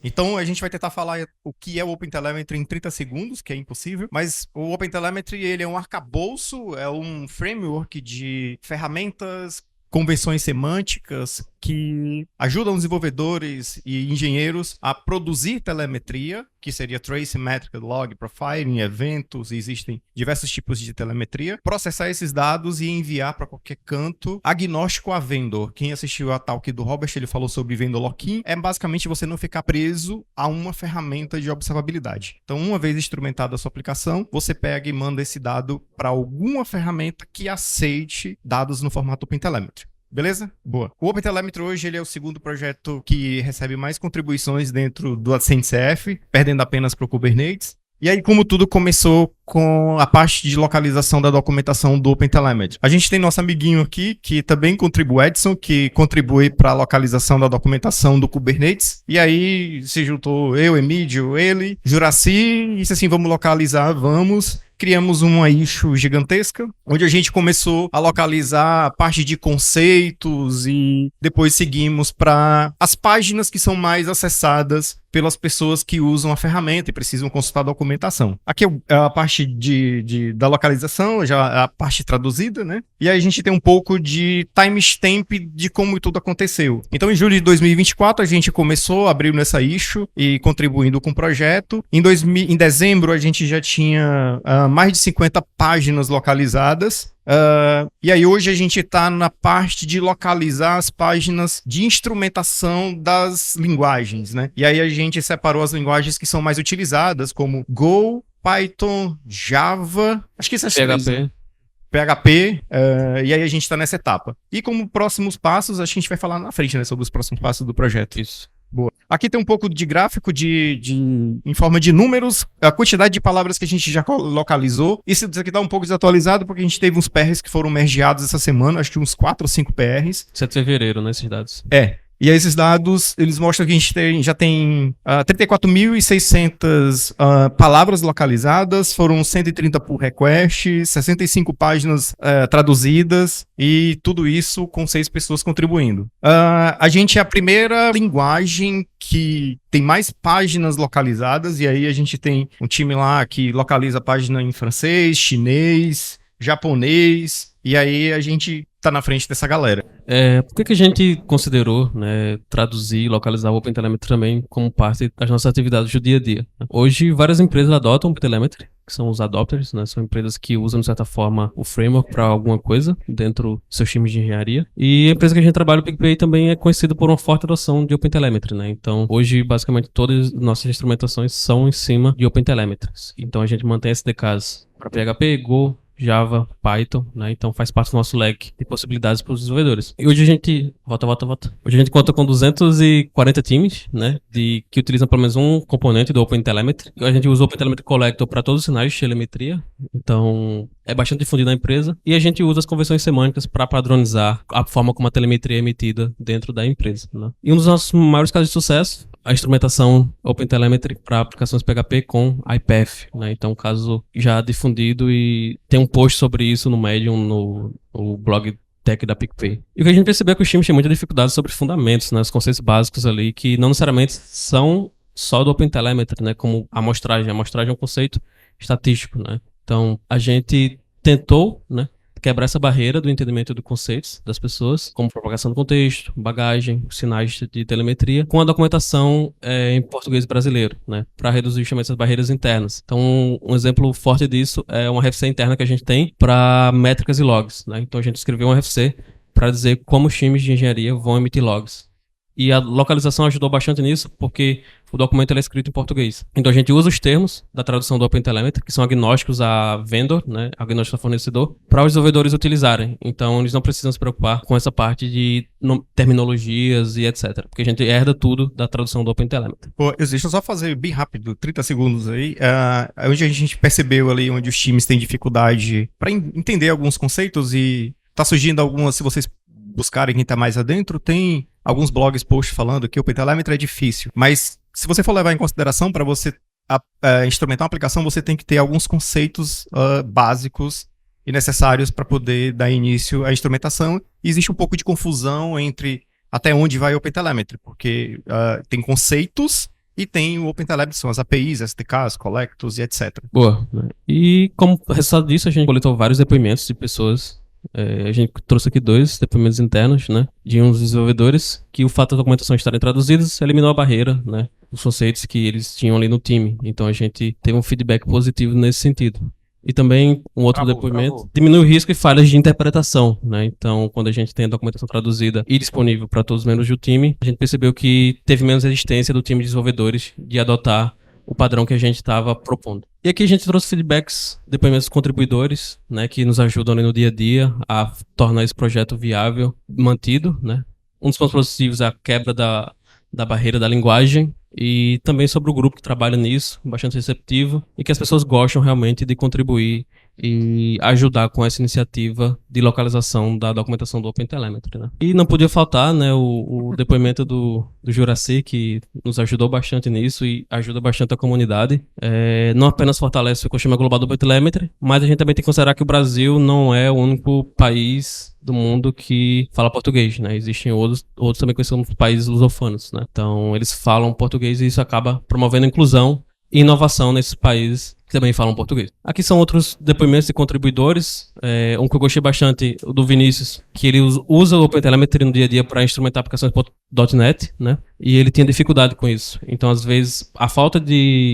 Então a gente vai tentar falar o que é o OpenTelemetry em 30 segundos, que é impossível, mas o OpenTelemetry ele é um arcabouço, é um framework de ferramentas, convenções semânticas que ajudam desenvolvedores e engenheiros a produzir telemetria, que seria tracing, métrica, log, profiling, eventos, e existem diversos tipos de telemetria, processar esses dados e enviar para qualquer canto, agnóstico a vendor. Quem assistiu a talk do Robert, ele falou sobre vendor lock-in, é basicamente você não ficar preso a uma ferramenta de observabilidade. Então, uma vez instrumentada a sua aplicação, você pega e manda esse dado para alguma ferramenta que aceite dados no formato OpenTelemetry. Beleza? Boa. O OpenTelemetry hoje ele é o segundo projeto que recebe mais contribuições dentro do AscendCF, perdendo apenas para o Kubernetes. E aí, como tudo começou com a parte de localização da documentação do OpenTelemetry. A gente tem nosso amiguinho aqui, que também contribui, Edson, que contribui para a localização da documentação do Kubernetes. E aí, se juntou eu, Emílio, ele, Juraci, e disse assim, vamos localizar, vamos. Criamos uma issue gigantesca, onde a gente começou a localizar a parte de conceitos e depois seguimos para as páginas que são mais acessadas pelas pessoas que usam a ferramenta e precisam consultar a documentação. Aqui é a parte da localização, já a parte traduzida, né? E aí a gente tem um pouco de timestamp de como tudo aconteceu. Então, em julho de 2024, a gente começou, abriu nessa issue e contribuindo com o projeto. Em dezembro, a gente já tinha mais de 50 páginas localizadas. E aí hoje a gente está na parte de localizar as páginas de instrumentação das linguagens, né? E aí a gente separou as linguagens que são mais utilizadas, como Go, Python, Java, acho que essas três, né? PHP, e aí a gente está nessa etapa. E como próximos passos, a gente vai falar na frente, né, sobre os próximos passos do projeto. Isso. Boa. Aqui tem um pouco de gráfico em forma de números, a quantidade de palavras que a gente já localizou. Isso aqui tá um pouco desatualizado porque a gente teve uns PRs que foram mergeados essa semana, acho que uns 4 ou 5 PRs. 7 de fevereiro, né, esses dados. E aí esses dados, eles mostram que a gente já tem 34.600 palavras localizadas, foram 130 pull requests, 65 páginas traduzidas e tudo isso com 6 pessoas contribuindo. A gente é a primeira linguagem que tem mais páginas localizadas e aí a gente tem um time lá que localiza a página em francês, chinês, japonês e aí a gente tá na frente dessa galera. Por que a gente considerou, né, traduzir e localizar o OpenTelemetry também como parte das nossas atividades do dia a dia? Hoje, várias empresas adotam o OpenTelemetry, que são os adopters, né, são empresas que usam, de certa forma, o framework para alguma coisa dentro dos seus times de engenharia. E a empresa que a gente trabalha, o PicPay, também é conhecida por uma forte adoção de OpenTelemetry, né? Então, hoje, basicamente, todas as nossas instrumentações são em cima de OpenTelemetry. Então, a gente mantém SDKs para PHP, Go, Java, Python, né? Então faz parte do nosso leque de possibilidades para os desenvolvedores. E hoje a gente... Volta. Hoje a gente conta com 240 times, né? Que utilizam pelo menos um componente do OpenTelemetry. A gente usa o OpenTelemetry Collector para todos os sinais de telemetria. Então é bastante difundido na empresa. E a gente usa as convenções semânticas para padronizar a forma como a telemetria é emitida dentro da empresa, né? E um dos nossos maiores casos de sucesso, a instrumentação OpenTelemetry para aplicações PHP com IPF, né? Então, um caso já difundido e tem um post sobre isso no Medium, no blog Tech da PicPay. E o que a gente percebeu é que os times têm muita dificuldade sobre fundamentos, né? Os conceitos básicos ali, que não necessariamente são só do OpenTelemetry, né? Como a amostragem. A amostragem é um conceito estatístico, né? Então, a gente tentou, né, quebrar essa barreira do entendimento de conceitos das pessoas, como propagação do contexto, bagagem, sinais de telemetria, com a documentação em português brasileiro, né, para reduzir justamente essas barreiras internas. Então, um exemplo forte disso é uma RFC interna que a gente tem para métricas e logs, né? Então, a gente escreveu uma RFC para dizer como os times de engenharia vão emitir logs. E a localização ajudou bastante nisso, porque o documento ele é escrito em português. Então a gente usa os termos da tradução do OpenTelemetry, que são agnósticos a vendor, né, agnósticos a fornecedor, para os desenvolvedores utilizarem. Então eles não precisam se preocupar com essa parte de terminologias e etc. Porque a gente herda tudo da tradução do OpenTelemetry. Pô, deixa eu só fazer bem rápido, 30 segundos aí. Onde a gente percebeu ali, onde os times têm dificuldade para entender alguns conceitos e tá surgindo algumas, se vocês buscarem quem tá mais adentro, tem alguns blogs, posts falando que o OpenTelemetry é difícil, mas se você for levar em consideração para você instrumentar uma aplicação, você tem que ter alguns conceitos básicos e necessários para poder dar início à instrumentação. E existe um pouco de confusão entre até onde vai o OpenTelemetry, porque tem conceitos e tem o OpenTelemetry, são as APIs, SDKs, collectors e etc. Boa. Né? E como resultado disso, a gente coletou vários depoimentos de pessoas. A gente trouxe aqui 2 depoimentos internos, né, de uns desenvolvedores, que o fato da documentação estarem traduzidas eliminou a barreira, né, os conceitos que eles tinham ali no time. Então a gente teve um feedback positivo nesse sentido. E também um outro depoimento diminui o risco e falhas de interpretação, né? Então, quando a gente tem a documentação traduzida e disponível para todos os membros do time, a gente percebeu que teve menos resistência do time de desenvolvedores de adotar o padrão que a gente estava propondo. E aqui a gente trouxe feedbacks, depoimentos dos contribuidores, né, que nos ajudam ali no dia a dia a tornar esse projeto viável, mantido, né? Um dos pontos positivos é a quebra da barreira da linguagem, e também sobre o grupo que trabalha nisso, bastante receptivo, e que as pessoas gostam realmente de contribuir e ajudar com essa iniciativa de localização da documentação do OpenTelemetry, né? E não podia faltar, né, o depoimento do Juraci, que nos ajudou bastante nisso e ajuda bastante a comunidade. Não apenas fortalece o ecossistema global do OpenTelemetry, mas a gente também tem que considerar que o Brasil não é o único país do mundo que fala português, né? Existem outros também que são países lusofonos, né? Então, eles falam português e isso acaba promovendo inclusão e inovação nesses países que também falam português. Aqui são outros depoimentos de contribuidores. Um que eu gostei bastante, o do Vinícius, que ele usa o OpenTelemetry no dia a dia para instrumentar aplicações .NET, né? E ele tinha dificuldade com isso. Então, às vezes, a falta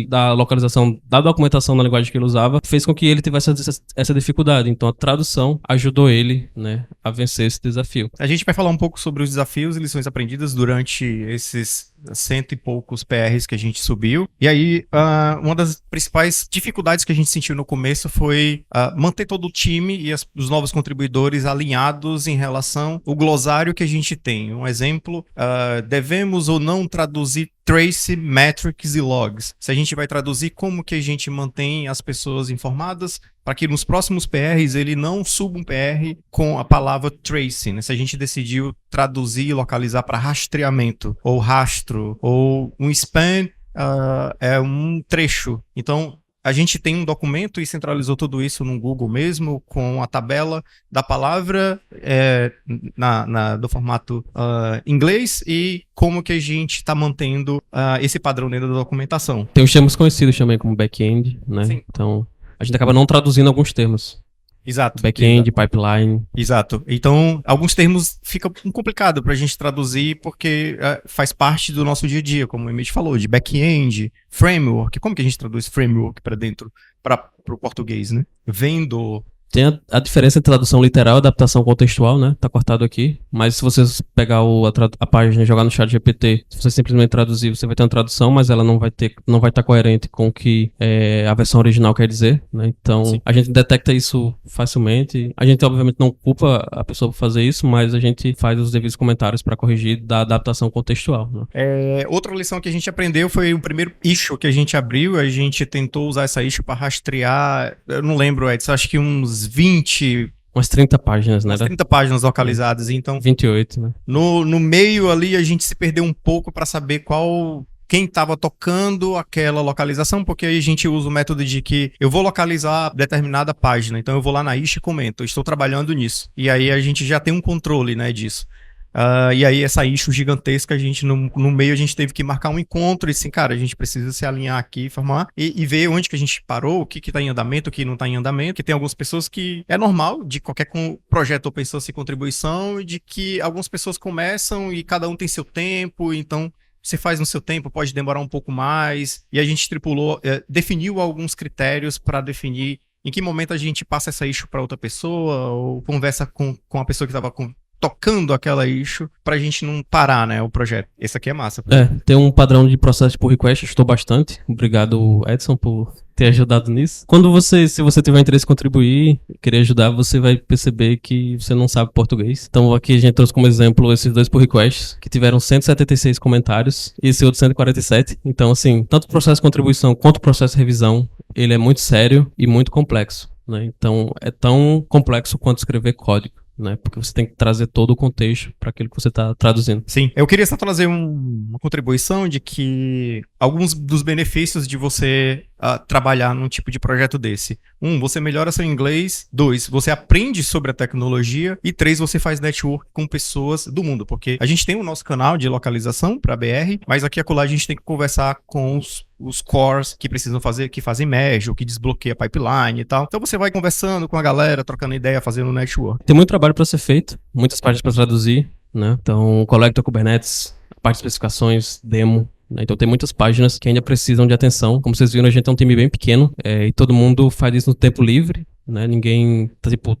da localização da documentação na linguagem que ele usava fez com que ele tivesse essa dificuldade. Então, a tradução ajudou ele, né, a vencer esse desafio. A gente vai falar um pouco sobre os desafios e lições aprendidas durante esses 100 e poucos PRs que a gente subiu. E aí, uma das principais dificuldades que a gente sentiu no começo foi manter todo o time e os novos contribuidores alinhados em relação ao glossário que a gente tem. Um exemplo, devemos ou não traduzir trace, metrics e logs. Se a gente vai traduzir, como que a gente mantém as pessoas informadas para que nos próximos PRs ele não suba um PR com a palavra trace, né? Se a gente decidiu traduzir e localizar para rastreamento, ou rastro, ou um span, é um trecho. Então, a gente tem um documento e centralizou tudo isso no Google mesmo, com a tabela da palavra do formato inglês e como que a gente está mantendo esse padrão dentro da documentação. Tem os termos conhecidos também como back-end, né? Sim. Então, a gente acaba não traduzindo alguns termos. Exato. Back-end, pipeline. Exato. Então, alguns termos fica complicado para a gente traduzir porque faz parte do nosso dia a dia, como o Emílio falou, de back-end, framework. Como que a gente traduz framework para dentro, para o português, né? Vendor. Tem a diferença entre tradução literal e adaptação contextual, né? Tá cortado aqui. Mas se você pegar a página e jogar no chat GPT, se você simplesmente traduzir, você vai ter uma tradução, mas ela não vai estar coerente com o que a versão original quer dizer, né? Então, sim, a gente detecta isso facilmente. A gente, obviamente, não culpa a pessoa por fazer isso, mas a gente faz os devidos comentários para corrigir da adaptação contextual, né? Outra lição que a gente aprendeu foi o primeiro issue que a gente abriu. A gente tentou usar essa issue para rastrear, eu não lembro, Edson, acho que umas 30 páginas, né? Umas 30 páginas localizadas, então... 28, né? No meio ali, a gente se perdeu um pouco para saber quem estava tocando aquela localização, porque aí a gente usa o método de que eu vou localizar determinada página, então eu vou lá na issue e comento, eu estou trabalhando nisso. E aí a gente já tem um controle, né, disso. E aí essa issue gigantesca, a gente no meio a gente teve que marcar um encontro e assim, cara, a gente precisa se alinhar aqui, formar e ver onde que a gente parou, o que tá em andamento, o que não tá em andamento, que tem algumas pessoas que é normal de qualquer projeto open source e contribuição, de que algumas pessoas começam e cada um tem seu tempo, então você faz no seu tempo, pode demorar um pouco mais, e a gente definiu alguns critérios para definir em que momento a gente passa essa issue para outra pessoa ou conversa com a pessoa que estava tocando aquela issue pra gente não parar, né, o projeto. Esse aqui é massa. Tem um padrão de processo por request, ajudou bastante. Obrigado, Edson, por ter ajudado nisso. Se você tiver interesse em contribuir, querer ajudar, você vai perceber que você não sabe português. Então aqui a gente trouxe como exemplo esses 2 pull requests, que tiveram 176 comentários, e esse outro 147. Então, assim, tanto o processo de contribuição quanto o processo de revisão, ele é muito sério e muito complexo, né? Então, é tão complexo quanto escrever código, né? Porque você tem que trazer todo o contexto para aquilo que você está traduzindo. Sim, eu queria só trazer uma contribuição de que alguns dos benefícios de você trabalhar num tipo de projeto desse? 1, você melhora seu inglês. 2, você aprende sobre a tecnologia. E 3, você faz network com pessoas do mundo. Porque a gente tem o nosso canal de localização para BR, mas aqui e acolá a gente tem que conversar com os cores que precisam fazer, que fazem merge, ou que desbloqueia pipeline e tal. Então você vai conversando com a galera, trocando ideia, fazendo network. Tem muito trabalho para ser feito, muitas páginas para traduzir, né? Então, Collector Kubernetes, parte de especificações, demo, né? Então tem muitas páginas que ainda precisam de atenção. Como vocês viram, a gente é um time bem pequeno, e todo mundo faz isso no tempo livre, né? Ninguém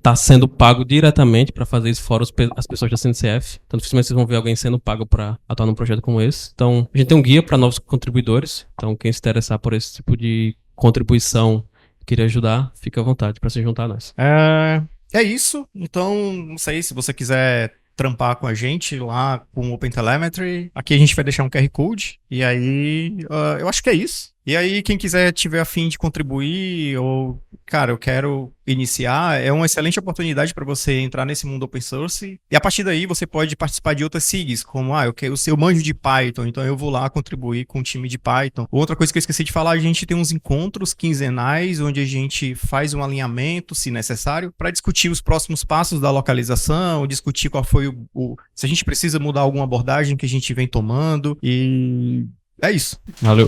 tá sendo pago diretamente para fazer isso fora as pessoas da CNCF. Então dificilmente vocês vão ver alguém sendo pago para atuar num projeto como esse. Então a gente tem um guia para novos contribuidores. Então quem se interessar por esse tipo de contribuição, queria ajudar, fica à vontade para se juntar a nós. É isso. Então, não sei se você quiser trampar com a gente lá com o OpenTelemetry. Aqui a gente vai deixar um QR Code. E aí, eu acho que é isso. E aí, quem quiser, tiver a fim de contribuir ou, cara, eu quero iniciar, é uma excelente oportunidade para você entrar nesse mundo open source. E a partir daí, você pode participar de outras SIGs, como, eu quero ser o manjo de Python, então eu vou lá contribuir com o time de Python. Outra coisa que eu esqueci de falar, a gente tem uns encontros quinzenais, onde a gente faz um alinhamento, se necessário, para discutir os próximos passos da localização, discutir qual foi se a gente precisa mudar alguma abordagem que a gente vem tomando. E é isso. Valeu.